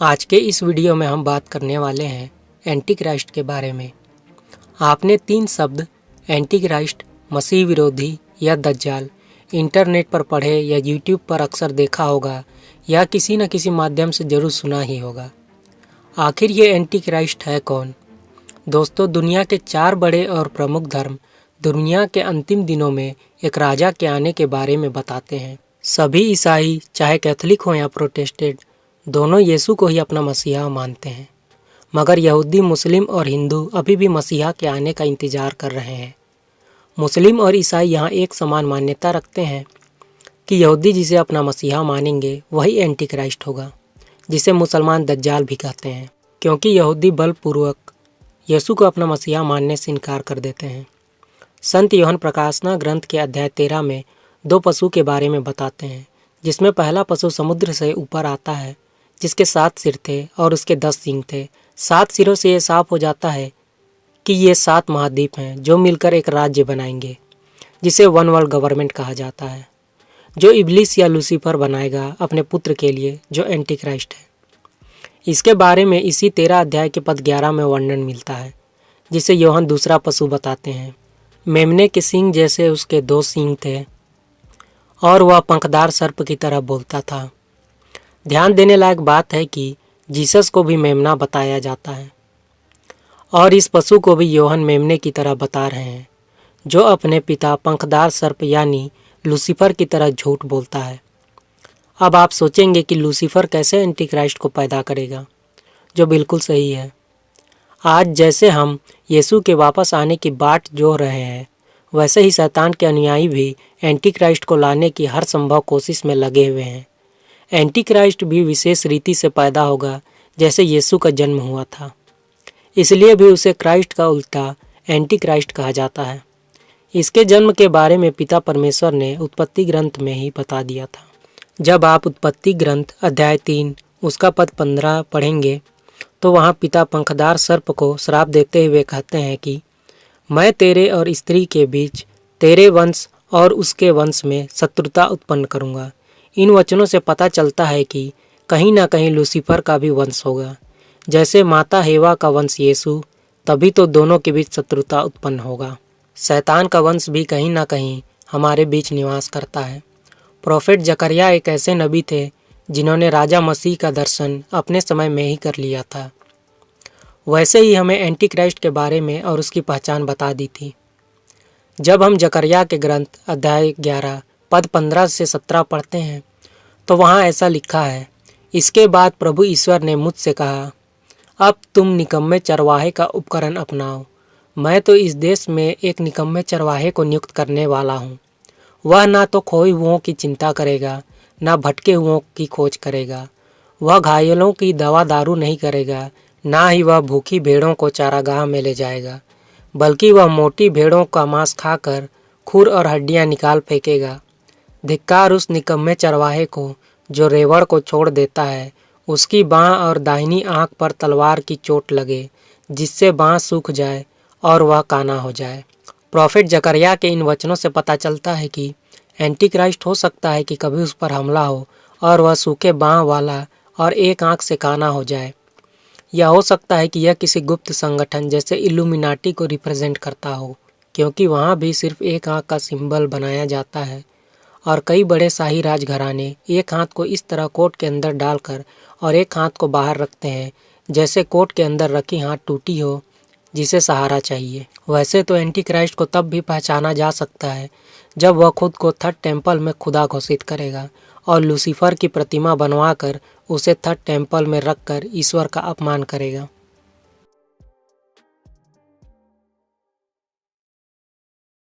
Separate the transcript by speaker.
Speaker 1: आज के इस वीडियो में हम बात करने वाले हैं एंटी क्राइस्ट के बारे में। आपने 3 शब्द एंटी क्राइस्ट, मसीह विरोधी या दज्जाल इंटरनेट पर पढ़े या यूट्यूब पर अक्सर देखा होगा या किसी न किसी माध्यम से जरूर सुना ही होगा। आखिर ये एंटी क्राइस्ट है कौन? दोस्तों, दुनिया के 4 बड़े और प्रमुख धर्म दुनिया के अंतिम दिनों में एक राजा के आने के बारे में बताते हैं। सभी ईसाई, चाहे कैथोलिक हो या प्रोटेस्टेंट, दोनों यीशु को ही अपना मसीहा मानते हैं। मगर यहूदी, मुस्लिम और हिंदू अभी भी मसीहा के आने का इंतजार कर रहे हैं। मुस्लिम और ईसाई यहाँ एक समान मान्यता रखते हैं कि यहूदी जिसे अपना मसीहा मानेंगे वही एंटी क्राइस्ट होगा, जिसे मुसलमान दज्जाल भी कहते हैं, क्योंकि यहूदी बलपूर्वक यीशु को अपना मसीहा मानने से इनकार कर देते हैं। संत यूहन्ना प्रकाशना ग्रंथ के अध्याय 13 में 2 पशु के बारे में बताते हैं, जिसमें पहला पशु समुद्र से ऊपर आता है, जिसके 7 सिर थे और उसके 10 सींग थे। 7 सिरों से ये साफ हो जाता है कि ये 7 महाद्वीप हैं जो मिलकर एक राज्य बनाएंगे, जिसे वन वर्ल्ड गवर्नमेंट कहा जाता है, जो इब्लिस या लूसीफर बनाएगा अपने पुत्र के लिए, जो एंटी क्राइस्ट है। इसके बारे में इसी 13 अध्याय के पद 11 में वर्णन मिलता है, जिसे यूहन्ना दूसरा पशु बताते हैं। मेमने के सींग जैसे उसके 2 सींग थे और वह पंखदार सर्प की तरह बोलता था। ध्यान देने लायक बात है कि जीसस को भी मेमना बताया जाता है और इस पशु को भी यूहन्ना मेमने की तरह बता रहे हैं, जो अपने पिता पंखदार सर्प यानी लूसीफर की तरह झूठ बोलता है। अब आप सोचेंगे कि लूसीफर कैसे एंटी क्राइस्ट को पैदा करेगा, जो बिल्कुल सही है। आज जैसे हम यीशु के वापस आने की बाट जोह रहे हैं, वैसे ही शैतान के अनुयायी भी एंटी क्राइस्ट को लाने की हर संभव कोशिश में लगे हुए हैं। एंटी क्राइस्ट भी विशेष रीति से पैदा होगा, जैसे यीशु का जन्म हुआ था। इसलिए भी उसे क्राइस्ट का उल्टा एंटी क्राइस्ट कहा जाता है। इसके जन्म के बारे में पिता परमेश्वर ने उत्पत्ति ग्रंथ में ही बता दिया था। जब आप उत्पत्ति ग्रंथ अध्याय 3 उसका पद 15 पढ़ेंगे तो वहाँ पिता पंखदार सर्प को श्राप देते हुए कहते हैं कि मैं तेरे और स्त्री के बीच, तेरे वंश और उसके वंश में शत्रुता उत्पन्न करूँगा। इन वचनों से पता चलता है कि कहीं ना कहीं लूसीफर का भी वंश होगा। जैसे माता हेवा का वंश यीशु, तभी तो दोनों के बीच शत्रुता उत्पन्न होगा। शैतान का वंश भी कहीं ना कहीं हमारे बीच निवास करता है। प्रोफेट जकरिया एक ऐसे नबी थे जिन्होंने राजा मसीह का दर्शन अपने समय में ही कर लिया था। वैसे ही हमें एंटी क्राइस्ट के बारे में और उसकी पहचान बता दी थी। जब हम जकरिया के ग्रंथ अध्याय 11 पद 15 से 17 पढ़ते हैं तो वहाँ ऐसा लिखा है, इसके बाद प्रभु ईश्वर ने मुझसे कहा, अब तुम निकम्मे चरवाहे का उपकरण अपनाओ। मैं तो इस देश में एक निकम्मे चरवाहे को नियुक्त करने वाला हूँ। वह ना तो खोए हुओं की चिंता करेगा, ना भटके हुओं की खोज करेगा। वह घायलों की दवा दारू नहीं करेगा, ना ही वह भूखी भेड़ों को चारागाह में ले जाएगा, बल्कि वह मोटी भेड़ों का मांस खाकर खुर और हड्डियां निकाल फेंकेगा। धिक्कार उस निकम्मे चरवाहे को जो रेवड़ को छोड़ देता है, उसकी बाँह और दाहिनी आंख पर तलवार की चोट लगे, जिससे बाँह सूख जाए और वह काना हो जाए। प्रोफेट जकरिया के इन वचनों से पता चलता है कि एंटी क्राइस्ट हो सकता है कि कभी उस पर हमला हो और वह सूखे बाँह वाला और एक आंख से काना हो जाए। या हो सकता है कि यह किसी गुप्त संगठन जैसे इल्यूमिनाटी को रिप्रेजेंट करता हो, क्योंकि वहाँ भी सिर्फ एक आंख का सिंबल बनाया जाता है और कई बड़े शाही राजघराने एक हाथ को इस तरह कोट के अंदर डालकर और एक हाथ को बाहर रखते हैं, जैसे कोट के अंदर रखी हाथ टूटी हो जिसे सहारा चाहिए। वैसे तो एंटी क्राइस्ट को तब भी पहचाना जा सकता है जब वह खुद को 3rd टेम्पल में खुदा घोषित करेगा और लूसीफर की प्रतिमा बनवाकर उसे 3rd टेम्पल में रखकर ईश्वर का अपमान करेगा।